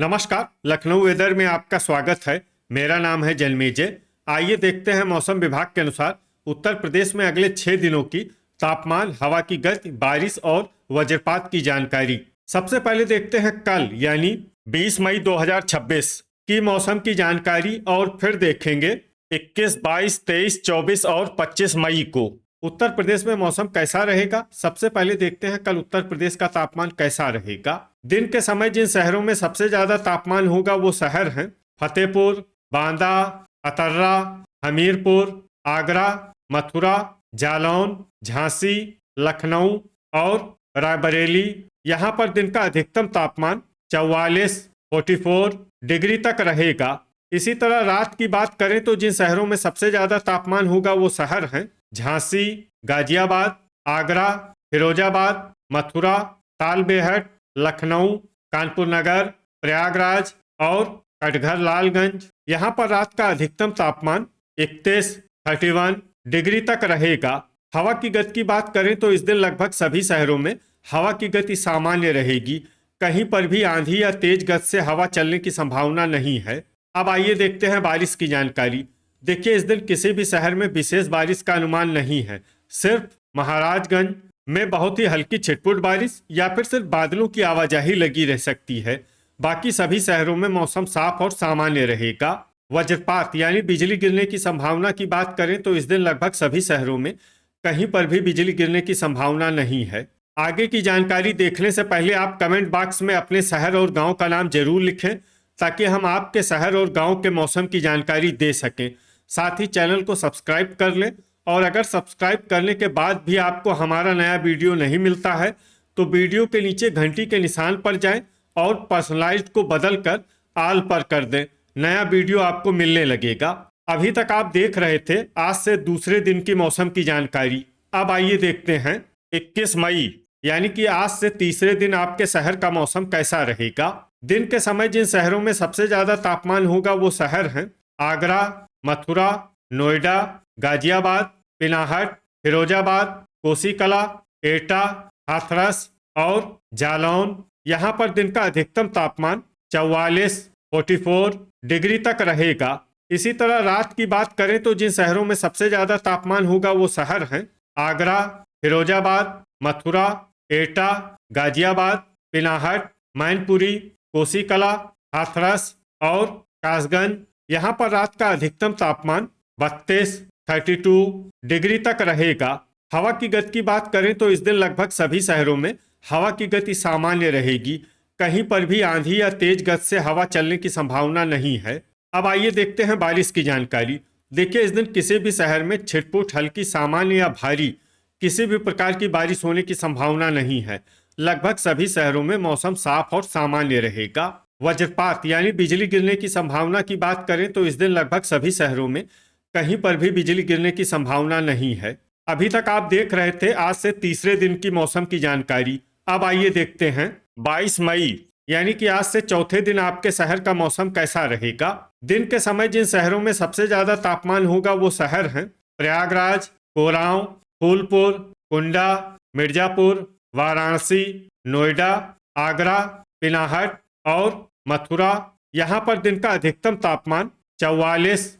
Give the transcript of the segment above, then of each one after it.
नमस्कार। लखनऊ वेदर में आपका स्वागत है। मेरा नाम है जन्मेजय। आइए देखते हैं मौसम विभाग के अनुसार उत्तर प्रदेश में अगले 6 दिनों की तापमान, हवा की गति, बारिश और वज्रपात की जानकारी। सबसे पहले देखते हैं कल यानी 20 मई 2026 की मौसम की जानकारी और फिर देखेंगे 21, 22, 23, 24 और 25 मई को उत्तर प्रदेश में मौसम कैसा रहेगा। सबसे पहले देखते हैं कल उत्तर प्रदेश का तापमान कैसा रहेगा। दिन के समय जिन शहरों में सबसे ज्यादा तापमान होगा वो शहर हैं फतेहपुर, बांदा, अतर्रा, हमीरपुर, आगरा, मथुरा, जालौन, झांसी, लखनऊ और रायबरेली। यहाँ पर दिन का अधिकतम तापमान 44 डिग्री तक रहेगा। इसी तरह रात की बात करें तो जिन शहरों में सबसे ज्यादा तापमान होगा वो शहर हैं झांसी, गाजियाबाद, आगरा, फिरोजाबाद, मथुरा, तालबेहट, लखनऊ, कानपुर नगर, प्रयागराज और कटघर लालगंज। यहाँ पर रात का अधिकतम तापमान 31 डिग्री तक रहेगा। हवा की गति की बात करें तो इस दिन लगभग सभी शहरों में हवा की गति सामान्य रहेगी। कहीं पर भी आंधी या तेज गति से हवा चलने की संभावना नहीं है। अब आइए देखते हैं बारिश की जानकारी। देखिए, इस दिन किसी भी शहर में विशेष बारिश का अनुमान नहीं है। सिर्फ महाराजगंज में बहुत ही हल्की छिटपुट बारिश या फिर सिर्फ बादलों की आवाजाही लगी रह सकती है। बाकी सभी शहरों में मौसम साफ और सामान्य रहेगा। वज्रपात यानी बिजली गिरने की संभावना की बात करें तो इस दिन लगभग सभी शहरों में कहीं पर भी बिजली गिरने की संभावना नहीं है। आगे की जानकारी देखने से पहले आप कमेंट बॉक्स में अपने शहर और गांव का नाम जरूर लिखें ताकि हम आपके शहर और गांव के मौसम की जानकारी दे सकें। साथ ही चैनल को सब्सक्राइब कर लें और अगर सब्सक्राइब करने के बाद भी आपको हमारा नया वीडियो नहीं मिलता है तो वीडियो के नीचे घंटी के निशान पर जाएं और पर्सनलाइज्ड को बदलकर ऑल पर कर दें। नया वीडियो आपको मिलने लगेगा। अभी तक आप देख रहे थे आज से दूसरे दिन की मौसम की जानकारी। अब आइए देखते हैं 21 मई यानी कि आज से तीसरे दिन आपके शहर का मौसम कैसा रहेगा। दिन के समय जिन शहरों में सबसे ज्यादा तापमान होगा वो शहर हैं आगरा, मथुरा, नोएडा, गाजियाबाद, पिनाहट, फिरोजाबाद, कोसीकला, एटा, हाथरस और जालौन। यहाँ पर दिन का अधिकतम तापमान 44 डिग्री तक रहेगा। इसी तरह रात की बात करें तो जिन शहरों में सबसे ज्यादा तापमान होगा वो शहर हैं आगरा, फिरोजाबाद, मथुरा, एटा, गाजियाबाद, पिनाहट, मैनपुरी, कोसीकला, हाथरस और कासगंज। यहाँ पर रात का अधिकतम तापमान 32 डिग्री तक रहेगा। हवा की गति की बात करें तो इस दिन लगभग सभी शहरों में हवा की गति सामान्य रहेगी। कहीं पर भी आंधी या तेज गति से हवा चलने की संभावना नहीं है। अब आइए देखते हैं बारिश की जानकारी। देखिए, इस दिन किसी भी शहर में छिटपुट, हल्की, सामान्य या भारी किसी भी प्रकार की बारिश होने की संभावना नहीं है। लगभग सभी शहरों में मौसम साफ और सामान्य रहेगा। वज्रपात यानी बिजली गिरने की संभावना की बात करें तो इस दिन लगभग सभी शहरों में कहीं पर भी बिजली गिरने की संभावना नहीं है। अभी तक आप देख रहे थे आज से तीसरे दिन की मौसम की जानकारी। अब आइए देखते हैं 22 मई यानी कि आज से चौथे दिन आपके शहर का मौसम कैसा रहेगा। दिन के समय जिन शहरों में सबसे ज्यादा तापमान होगा वो शहर हैं प्रयागराज, कोरांव, फूलपुर, कुंडा, मिर्जापुर, वाराणसी, नोएडा, आगरा, पिनाहट और मथुरा। यहाँ पर दिन का अधिकतम तापमान 44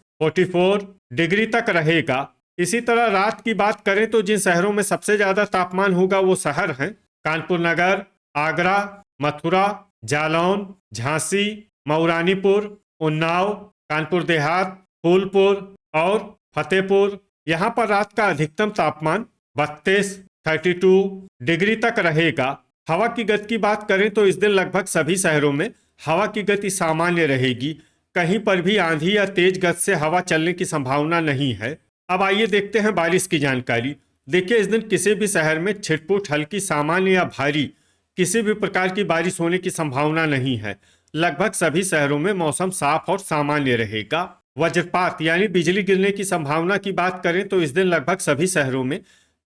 डिग्री तक रहेगा। इसी तरह रात की बात करें तो जिन शहरों में सबसे ज्यादा तापमान होगा वो शहर हैं कानपुर नगर, आगरा, मथुरा, जालौन, झांसी, मऊरानीपुर, उन्नाव, कानपुर देहात, फूलपुर और फतेहपुर। यहाँ पर रात का अधिकतम तापमान 32 डिग्री तक रहेगा। हवा की गति की बात करें तो इस दिन लगभग सभी शहरों में हवा की गति सामान्य रहेगी। कहीं पर भी आंधी या तेज गति से हवा चलने की संभावना नहीं है। अब आइए देखते हैं बारिश की जानकारी। देखिए, इस दिन किसी भी शहर में छिटपुट, हल्की, सामान्य या भारी किसी भी प्रकार की बारिश होने की संभावना नहीं है। लगभग सभी शहरों में मौसम साफ और सामान्य रहेगा। वज्रपात यानी बिजली गिरने की संभावना की बात करें तो इस दिन लगभग सभी शहरों में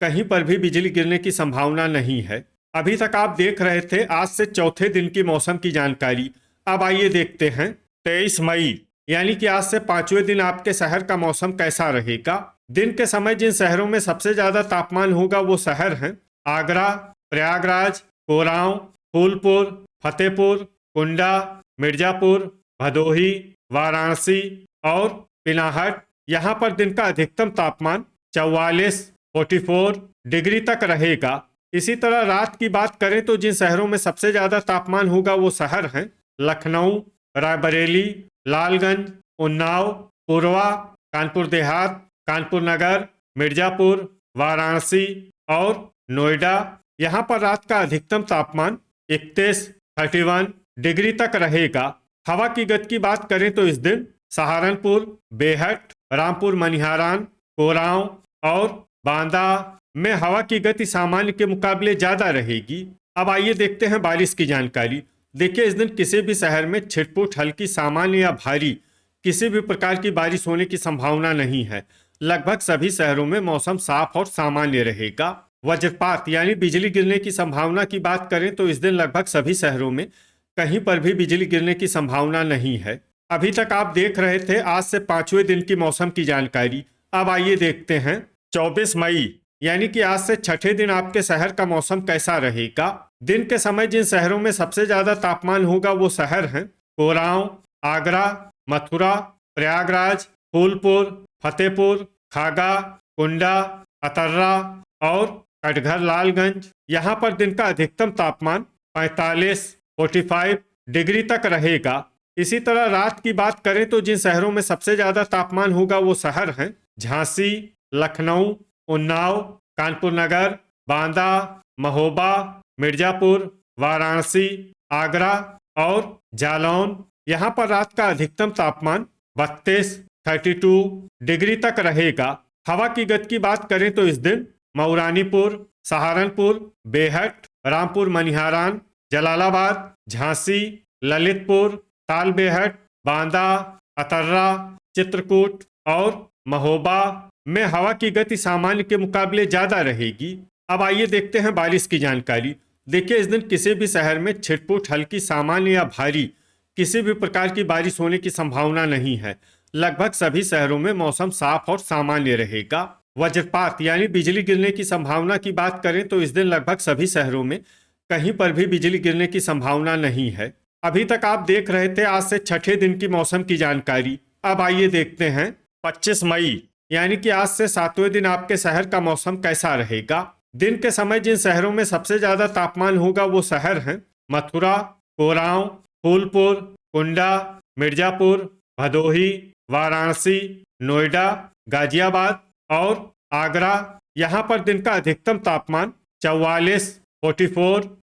कहीं पर भी बिजली गिरने की संभावना नहीं है। अभी तक आप देख रहे थे आज से चौथे दिन की मौसम की जानकारी। अब आइए देखते हैं 23 मई यानी कि आज से पांचवें दिन आपके शहर का मौसम कैसा रहेगा। दिन के समय जिन शहरों में सबसे ज्यादा तापमान होगा वो शहर हैं आगरा, प्रयागराज, कोरांव, फूलपुर, फतेहपुर, कुंडा, मिर्जापुर, भदोही, वाराणसी और पिनाहट। यहाँ पर दिन का अधिकतम तापमान 44 डिग्री तक रहेगा। इसी तरह रात की बात करें तो जिन शहरों में सबसे ज्यादा तापमान होगा वो शहर हैं लखनऊ, रायबरेली, लालगंज, उन्नाव, पुरवा, कानपुर देहात, कानपुर नगर, मिर्जापुर, वाराणसी और नोएडा। यहाँ पर रात का अधिकतम तापमान 31 डिग्री तक रहेगा। हवा की गति की बात करें तो इस दिन सहारनपुर, बेहट, रामपुर मनिहारान, कोरांव और बांदा में हवा की गति सामान्य के मुकाबले ज्यादा रहेगी। अब आइए देखते हैं बारिश की जानकारी। देखिए, इस दिन किसी भी शहर में छिटपुट, हल्की, सामान्य या भारी किसी भी प्रकार की बारिश होने की संभावना नहीं है। लगभग सभी शहरों में मौसम साफ और सामान्य रहेगा। वज्रपात यानी बिजली गिरने की संभावना की बात करें तो इस दिन लगभग सभी शहरों में कहीं पर भी बिजली गिरने की संभावना नहीं है। अभी तक आप देख रहे थे आज से 5वें दिन की मौसम की जानकारी। अब आइए देखते हैं 24 मई यानी कि आज से 6ठे दिन आपके शहर का मौसम कैसा रहेगा। दिन के समय जिन शहरों में सबसे ज्यादा तापमान होगा वो शहर हैं कोरांव, आगरा, मथुरा, प्रयागराज, फूलपुर, फतेहपुर, खागा, कुंडा, अतर्रा और कटघर लालगंज। यहाँ पर दिन का अधिकतम तापमान 45 डिग्री तक रहेगा। इसी तरह रात की बात करें तो जिन शहरों में सबसे ज्यादा तापमान होगा वो शहर हैं झांसी, लखनऊ, उन्नाव, कानपुर नगर, बांदा, महोबा, मिर्जापुर, वाराणसी, आगरा और जालौन। यहाँ पर रात का अधिकतम तापमान 32 डिग्री तक रहेगा। हवा की गति की बात करें तो इस दिन मऊरानीपुर, सहारनपुर, बेहट, रामपुर मनिहारान, जलालाबाद, झांसी, ललितपुर, तालबेहट, बांदा, अतर्रा, चित्रकूट और महोबा में हवा की गति सामान्य के मुकाबले ज्यादा रहेगी। अब आइए देखते हैं बारिश की जानकारी। देखिए, इस दिन किसी भी शहर में छिटपुट, हल्की, सामान्य या भारी किसी भी प्रकार की बारिश होने की संभावना नहीं है। लगभग सभी शहरों में मौसम साफ और सामान्य रहेगा। वज्रपात यानी बिजली गिरने की संभावना की बात करें तो इस दिन लगभग सभी शहरों में कहीं पर भी बिजली गिरने की संभावना नहीं है। अभी तक आप देख रहे थे आज से 6ठे दिन की मौसम की जानकारी। अब आइए देखते हैं 25 मई यानी कि आज से 7वें दिन आपके शहर का मौसम कैसा रहेगा। दिन के समय जिन शहरों में सबसे ज्यादा तापमान होगा वो शहर हैं मथुरा, कोरांव, फूलपुर, कुंडा, मिर्जापुर, भदोही, वाराणसी, नोएडा, गाजियाबाद और आगरा। यहाँ पर दिन का अधिकतम तापमान 44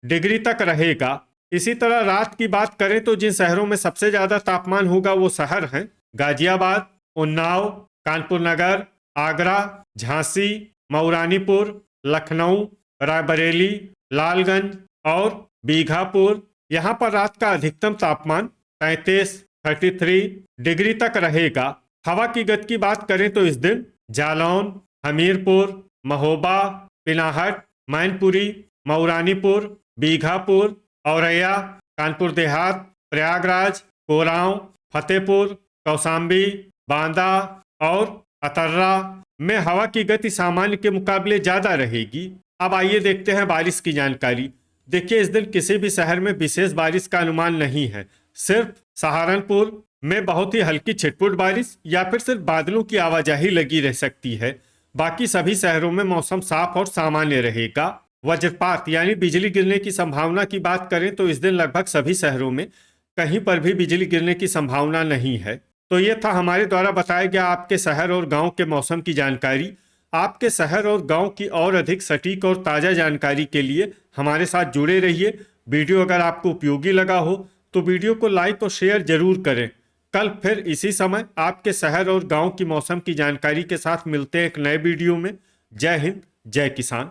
डिग्री तक रहेगा। इसी तरह रात की बात करें तो जिन शहरों में सबसे ज्यादा तापमान होगा वो शहर हैं गाजियाबाद, उन्नाव, कानपुर नगर, आगरा, झांसी, मऊरानीपुर, लखनऊ, रायबरेली, लालगंज और बीघापुर। यहाँ पर रात का अधिकतम तापमान 33 डिग्री तक रहेगा। हवा की गति की बात करें तो इस दिन जालौन, हमीरपुर, महोबा, पिनाहट, मैनपुरी, मऊरानीपुर, बीघापुर, औरैया, कानपुर देहात, प्रयागराज, कोरांव, फतेहपुर, कौशाम्बी, बांदा और अतर्रा में हवा की गति सामान्य के मुकाबले ज्यादा रहेगी। अब आइए देखते हैं बारिश की जानकारी। देखिए, इस दिन किसी भी शहर में विशेष बारिश का अनुमान नहीं है। सिर्फ सहारनपुर में बहुत ही हल्की छिटपुट बारिश या फिर सिर्फ बादलों की आवाजाही लगी रह सकती है। बाकी सभी शहरों में मौसम साफ और सामान्य रहेगा। वज्रपात यानी बिजली गिरने की संभावना की बात करें तो इस दिन लगभग सभी शहरों में कहीं पर भी बिजली गिरने की संभावना नहीं है। तो ये था हमारे द्वारा बताया गया आपके शहर और गांव के मौसम की जानकारी। आपके शहर और गांव की और अधिक सटीक और ताज़ा जानकारी के लिए हमारे साथ जुड़े रहिए। वीडियो अगर आपको उपयोगी लगा हो तो वीडियो को लाइक और शेयर जरूर करें। कल फिर इसी समय आपके शहर और गांव की मौसम की जानकारी के साथ मिलते हैं एक नए वीडियो में। जय हिंद, जय किसान।